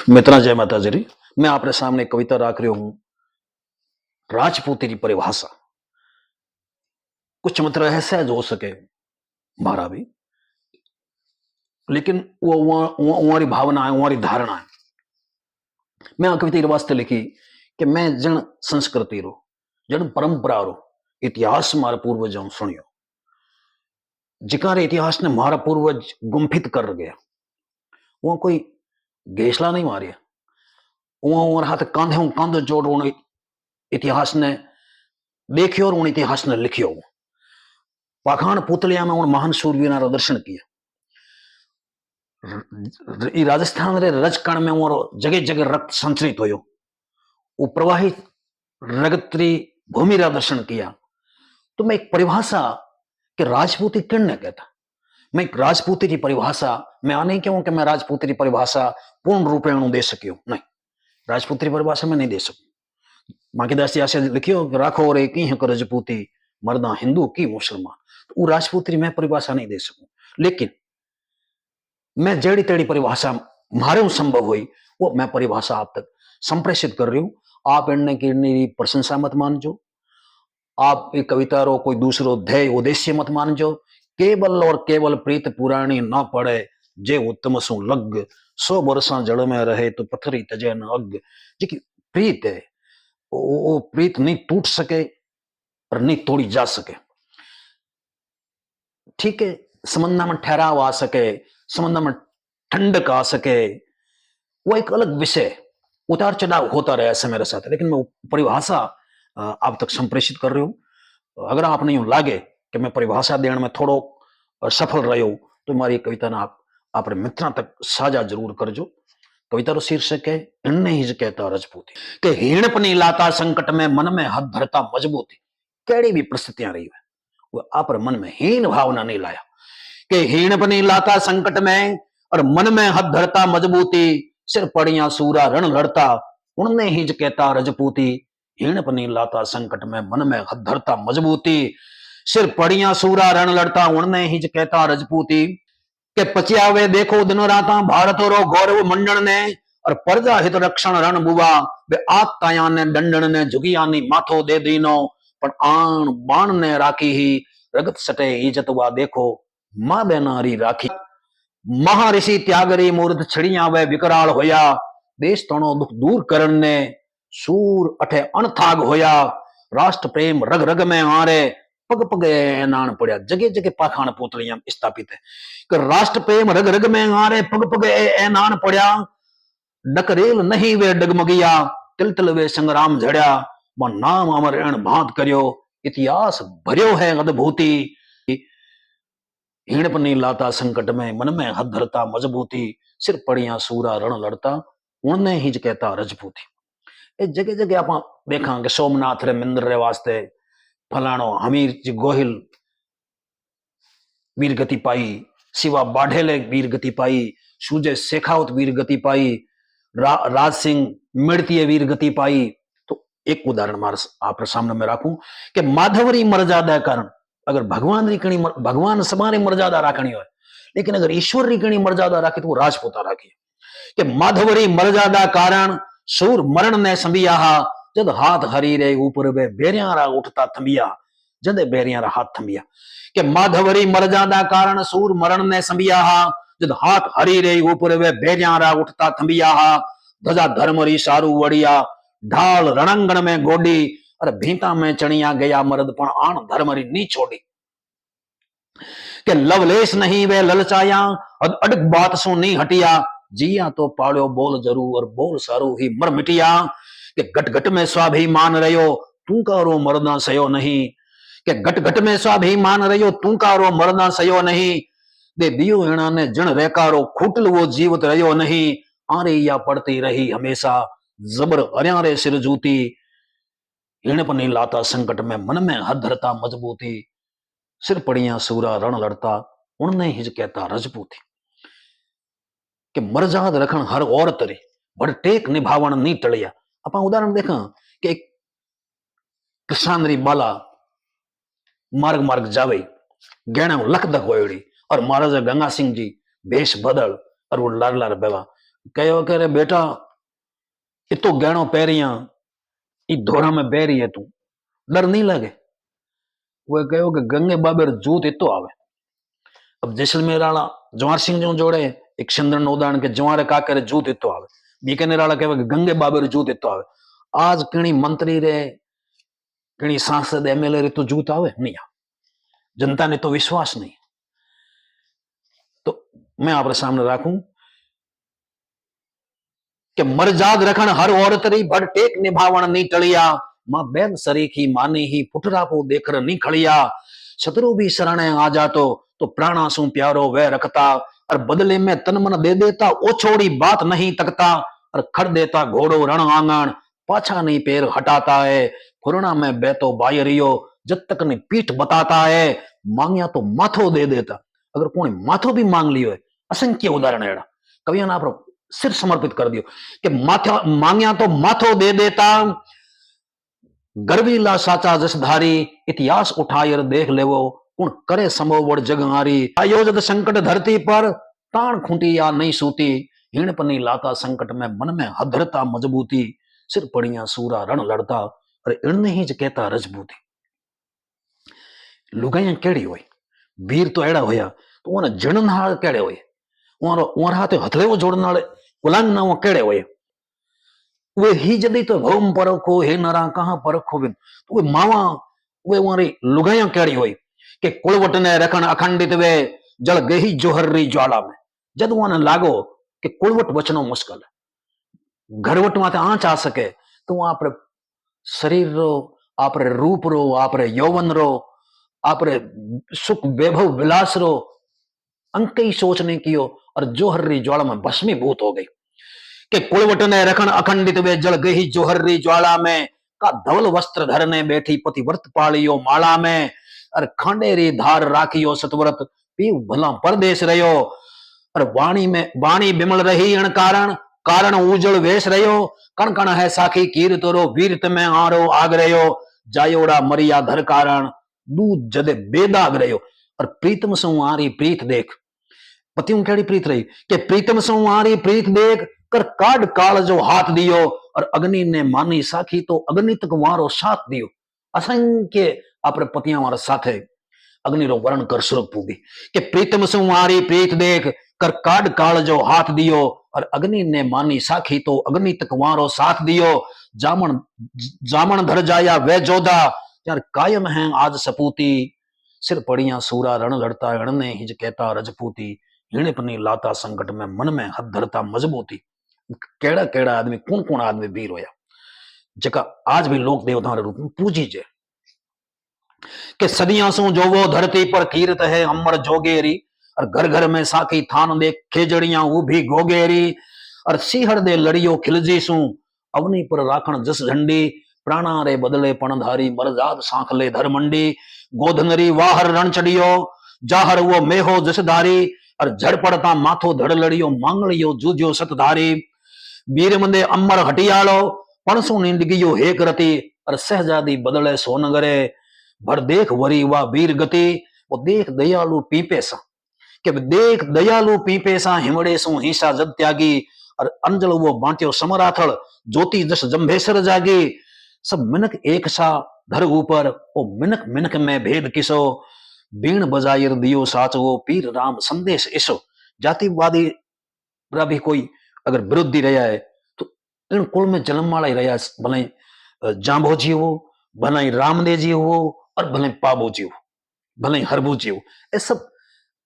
मित्रा जय माता जी। मैं आपके सामने एक कविता रख रही हूं। राजपूती की परिभाषा कुछ मतलब है सहज हो सके मारा भी, लेकिन वो हमारी भावना है, हमारी धारणा है। मैं आ कविता वास्ते लिखी कि मैं जन संस्कृति रो, जन परंपरा रो इतिहास मारा पूर्वजों सुनियो, जिकार इतिहास ने मारा पूर्वज गुम्फित कर गया। वो कोई गेसला नहीं मारिया, वो हाथ कांधे कांधे जोड़ उन इतिहास ने देखियो और उन इतिहास ने लिखियो। पाखान पुतलिया में उन महान शूरवीर दर्शन किया। राजस्थान रे रजकण में वो जगह जगह रक्त संचरित हो, वो प्रवाहित रगतरी भूमि रा दर्शन किया। तो मैं एक परिभाषा कि राजपूती किन्ने कहता, मैं एक राजपूती की परिभाषा मैं आ नहीं कहूं कि मैं राजपूती की परिभाषा पूर्ण रूपेण दे सकियो, नहीं, राजपूती की परिभाषा मैं नहीं दे सकूं। माकीदास ऐसे लिखियो राखो और एक ही रजपूती मर्दा हिंदू की मुसलमान, तो वो राजपूती मैं परिभाषा नहीं दे सकूं। लेकिन मैं जेड़ी तेड़ी परिभाषा मारे संभव हुई वो मैं परिभाषा आप तक संप्रेषित कर रही हूं। आप इनने की प्रशंसा मत मानजो, आप एक कविता रो कोई दूसरो ध्येय उद्देश्य मत मानजो। केवल और केवल प्रीत पुरानी ना पड़े जे उत्तम सु लग, 100 वर्षा जड़ में रहे तो पत्थरी तजे न अग। जी प्रीत है, वो प्रीत नहीं टूट सके और नहीं तोड़ी जा सके। ठीक है, समंदर में ठहराव आ सके, समंदर में ठंडक आ सके, वो एक अलग विषय, उतार चढ़ाव होता रहा ऐसे मेरे साथ, लेकिन मैं परिभाषा आप तक संप्रेषित कर रही हूं। अगर आप नहीं लागे कि मैं परिभाषा देने में थोड़ो सफल रहो तो हमारी कविता ना आप अपने मित्रों तक साझा जरूर करजो। कविता रो शीर्षक है इन्ने ही कहता रजपूती कि हीणपनी लाता संकट में मन में हाथ धरता मजबूती। केड़ी भी परिस्थितियां रही है वो आप मन में हीन भावना नहीं लाया कि हीणपनी लाता संकट में और मन में हाथ धरता मजबूती। सिर पड़िया सूरा रण लड़ता उनने ही कहता रजपूती। हीणपनी लाता संकट में मन में हाथ धरता मजबूती। सिर पड़िया सूरा रण लड़ता उनने ही कहता रजपूती। के पचियावे देखो दिनों राता भारत रो गौरव मंडन ने और प्रजा हित रक्षण रण बुआ। वे आताया ने दंडन ने झुगियानी माथो दे दीनो पर आन बाण ने राखी ही रगत सटे इज्जत वा देखो मां बेनारी राखी। महर्षि त्यागरी मूर्त छड़िया वे विकराल होया। देश तणो दुख दूर करन ने सूर अठे अणथाग होया। राष्ट्र प्रेम रग रग में आरे पग पग ऐनान पड़ा। जगह जगह पाखान पुतलियां स्थापित है कि राष्ट्र प्रेम रग रग में आरे पग पग ऐनान पड़ा। डकरेल नहीं वे डगमगिया तिल तिल वे संग्राम झड़िया। वो नाम अमर एण भांत करियो इतिहास भरियो है अद्भुति। हीणपनी लाता संकट में मन में हाथ धरता मजबूती। सिर पड़िया सूरा रण लड़ता उनने ही कहता रजपूती। जगह जगह आप देखा कि सोमनाथ रे मंदिर रे वास्ते फलाणो हमीर जी गोहिल वीर गति पाई, शिवा बाढ़ेले वीर गति पाई, सुजय शेखावत वीर गति पाई, राज सिंह मेड़ती वीर गति पाई। तो एक उदाहरण आप सामने में रखूं कि माधवरी मर्यादा कारण अगर भगवान री कणी भगवान समारे मर्यादा राखनी हो, लेकिन अगर ईश्वर री कणी मर्यादा राखी तो वो राजपूता राखी कि माधवरी मर्यादा कारण सूर मरण ने संबिया। जद हाथ हरी रे ऊपर वे बेरियारा उठता थमिया। जदे बेरियारा हाथ थमिया कि माधवरी मर्यादा कारण सूर मरण ने संबिया। जद हाथ हरी रे ऊपर वे बेरियारा उठता थमिया। ध्वजा धर्मरी सारू वड़िया ढाल रणंगण में गोडी और भीता में चढ़िया गया मर्द पण आन धर्मरी नी छोड़ी। कि लवलेश नहीं वे ललचाया अडक बात सो नहीं हटिया। जिया तो पाड़ो बोल जरूर और बोल सारू ही मर मिटिया। कि घट घट में स्वाभिमान रहो तू कारो मरना सयो नहीं। कि घट घट में स्वाभिमान रहो तू कारो मरना सयो नहीं। दे दियो हेणा ने जन रेकारो खूटल वो जीवत रहो नहीं। आरे या पड़ती रही हमेशा जबर हरियारे सिर जूती। हीणपनी लाता संकट में मन में हाथ धरता मजबूती। सिर पड़िया सूरा रण लड़ता उनने ही कहता रजपूती। कि मर्याद रखन हर औरत रे बड़ टेक निभावण नी टलिया। आप उदाहरण देखा कि एक किसान री बाला मार्ग मार्ग जावे गहना लख दख होड़ी और महाराजा गंगा सिंह जी भेष बदल और वो लार लार बेवा कहो कि अरे बेटा इतो गहणो पैरिया ई धोरा में बैरी है तू डर नहीं लगे। वो कहो कि गंगे बाबे जूत इतो आवे। अब जैसलमेर वाला जवाहर सिंह जो जोड़े एक चंद्रन उदाहरण के जवारे काके जूत इतो आवे। बीकानेर वाला कहे गंगे बाबे जूत इतो आवे। आज कणी मंत्री रे कणी सांसद एमएलए रे तो जूत आवे नहीं आवे। जनता ने तो विश्वास नहीं। तो मैं आपके सामने रखूं कि मरजाद रखन हर औरत री बड़ टेक निभावण नहीं टलिया। मां बैन सरीखी मानी ही पुटरापो देखर नहीं खड़िया। शत्रु भी शरणे आ जातो तो प्राणा सु प्यारो वह रखता। और बदले में तन मन दे देता ओछोड़ी बात नहीं तकता। और खड़ देता घोड़ो रण आंगण पाछा नहीं पैर हटाता है। खुरना में बैतो बायरियो जब तक नहीं पीठ बताता है। मांगिया तो माथो दे देता। अगर कोई माथो भी मांग लियो है असंख्य उदाहरण एड़ा कविया ना सिर समर्पित कर दियो कि माथा मांगिया तो माथो दे देता। गर्वीला साचा जसधारी इतिहास उठायर देख लेवो कुण करे समोवड़ जगहारी। आयोजत संकट धरती पर ताण खूंटी या नहीं सूती। हिण पनी लाता संकट में मन में हदरता मजबूती। सिर पड़िया सूरा रण लड़ता अरे इणने ही कहता रजबूती। लुगाइया केड़ी होई वीर तो एड़ा होया तो उन्हें जड़नहार केड़े होए उनर हाथे हथलेवो जोड़न वाले गुलाम ना वो केड़े होए। वे ही जदी तो भौम परखो हे नरा कहां परखो बिन तो वे मावा वे वारी लुगाइया केड़ी होई कि कुलवट ने रखन अखंडित वे जल गही जोहरी ज्वाला में। जद उन्हें लागो कि कुलवट बचनो मुश्किल है घरवट माथे आंच आ सके तो आप शरीर रो आप रूप रो आप यौवन रो आप सुख वैभव विलास रो अंक ही सोचने की और जोहरी ज्वाला में भस्मीभूत हो गई कि कुलवट ने रखन अखंडित वे जल गही जोहरी ज्वाला में। का धवल वस्त्र धरने बैठी पतिव्रत पालियो माला में। और खांडेरी धार राखियो सतव्रत पीव भला परदेश रहो। और वाणी में वाणी बिमल रही अण कारण कारण उजल वेश रहो। कण कण है साखी कीर तोरो वीरत में आरो आग रहो। जायोड़ा मरिया धर कारण दूध जदे बेदाग रहो। और प्रीतम सु आरी प्रीत देख पतियों केड़ी प्रीत रही कि प्रीतम सु आरी प्रीत देख कर काड काल जो हाथ दियो। और अग्नि ने मानी साखी तो अग्नि तक वारो साथ दियो। असंख्य अपने पतियां वाला साथे अग्नि रो वर्ण कर सुरभ पूगी कि प्रीतम सु आरी प्रीत देख कर काड काल जो हाथ दियो। और अग्नि ने मानी साखी तो अग्नि तक वारो साथ दियो। जामन जामन धर जाया वे जोधा यार कायम है आज सपूती। सिर पड़िया सूरा रण लड़ता रणने हिज कहता रजपूती। हिण पनी लाता संकट में मन में हद धरता मजबूती। केड़ा केड़ा आदमी कौन कौन आदमी वीर होया जका आज भी लोक देवता रूप में पूजी जे कि सदियां सु जो वो धरती पर कीरत है अमर जोगेरी। और घर घर में साकी थान दे खेजड़ियां वो भी गोगेरी। और सिहर दे लड़ियो खिलजी सु अवनी पर राखण जस झंडी। प्राणा रे बदले पणधारी मरजाद सांखले धरमंडी। गोधनरी वाहर रण चढ़ियो जाहर वो मेहो जसधारी। और झड़ पड़ता माथो धड़ लड़ियो मांगलियो जूझो सतधारी। वीर मंदे अमर हटियालो पणसु नींदगियो हेक रति। और सहजादी बदले सोनगरे भर देख वरी वा वीर गति। वो देख दयालु पीपे सा कि देख दयालु पीपे सा हिमड़े सु हिंसा जद त्यागी। और अंजल वो बांट्यो समराथड़ ज्योति जस जंभेसर जागी। सब मिनक एक सा धर ऊपर ओ मिनक मिनक में भेद किसो। बीण बजायर दियो साच वो पीर राम संदेश इसो। जातिवादी भी कोई अगर विरोधी रहा है तो इन कुल में जन्म वाला ही रहा भले जांबो जी हो भले रामदेव जी हो और भले पाबो जी हो भले हरबू जी हो ये सब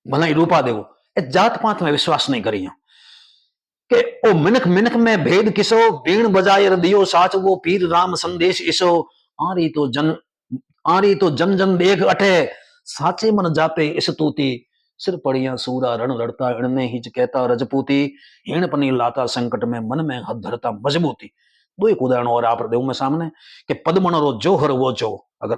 भले रूपा देव ये जात पात में विश्वास नहीं करी कि ओ मिनक मिनक में भेद किसो। बीण बजायर दियो साच वो पीर राम संदेश इसो। आरी तो जन जन देख अठे साचे मन जापे इस तूती। सिर पड़िया सूरा रण लड़ता इणने हिच कहता रजपूती। हिण पनी लाता संकट में मन में हद धरता मजबूती। दो एक उदाहरण और आप देव में सामने कि पद्मण रो जोहर वो जो अगर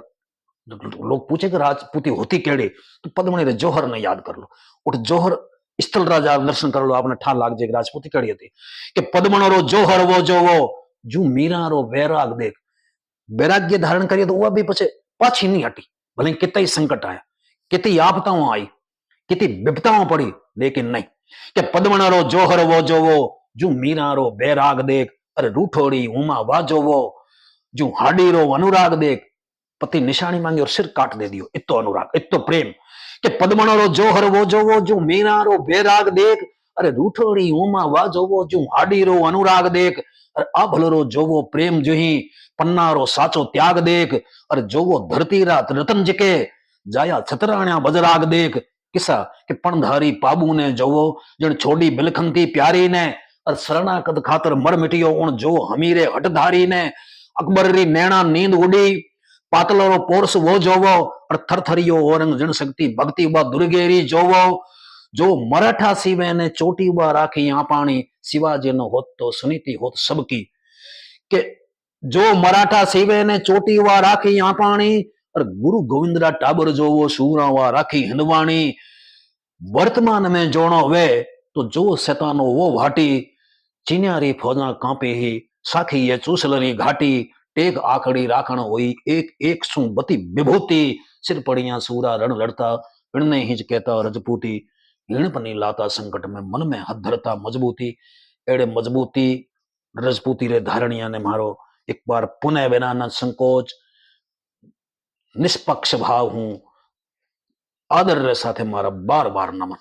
लोग पूछे कि राजपूती होती केड़ी तो पद्मणी रे जोहर ने याद कर लो। उठ जोहर स्थल राजा दर्शन कर लो आपने ठा लाग जाए राजपूती केड़ी होती कि पद्मण रो जोहर वो जो वो जू मीरा रो वैराग देख वैराग्य धारण करिए तो वह भी पछे पाछी नहीं हटी भले कितना ही संकट आया कितनी आपदाओं आई कितनी विपदाओं पड़ी लेकिन नहीं कि पद्मण रो जोहर वो जो वो जो मीरारो बैराग देख, अरे रूठोड़ी उमा वाजोवो, जो हाडीरो अनुराग देख, पति निशानी मांगी और सिर काट दे दियो, इतो अनुराग, इतो प्रेम। के पद्मणो जोहर वो जोवो, जो मीरारो बैराग देख, अरे रूठोड़ी उमा वाजोवो, जो हाडीरो अनुराग देख, अरे आभलरो जोवो प्रेम जुही, पन्नारो साचो त्याग देख, अरे जोवो धरती रात रतन जिके, जाया छतराण्या बजराग देख। किसा के पणधारी पाबू ने जोवो, जण छोड़ी बिलखंती प्यारी ने, और शरणागत खातर मर मिटियो उन जो हमीरे हटधारी ने। अकबर री नैना नींद उड़ी, पातलो पोरस वो जोवो, और थरथरियो औरंग जन शक्ति भक्ति बा दुर्गेरी जोवो, जो मराठा सिवे ने चोटी बा राखी यहाँ पानी, शिवाजी नो होत तो सुनीति होत सबकी। के जो मराठा सिवे ने चोटी वा राखी यहाँ पानी, और गुरु गोविंदरा टाबर जो वो सूरा वा राखी हिंदवाणी। वर्तमान में जोड़ो वे, तो जो शैतानो वो भाटी, चिन्यारी फौजा कांपे ही, साखी ये चूसलरी घाटी, टेक आखड़ी राखण हुई, एक एक सु बती विभूति, सिर पड़िया सूरा रण लड़ता, पिणने हिज कहता रजपूती, हिण पनी लाता संकट में, मन में हथ धरता मजबूती। एड़े मजबूती रजपूती रे धारणिया ने मारो एक बार पुनः बिना न संकोच, निष्पक्ष भाव हूं, आदर रे साथे मारा बार बार नमन।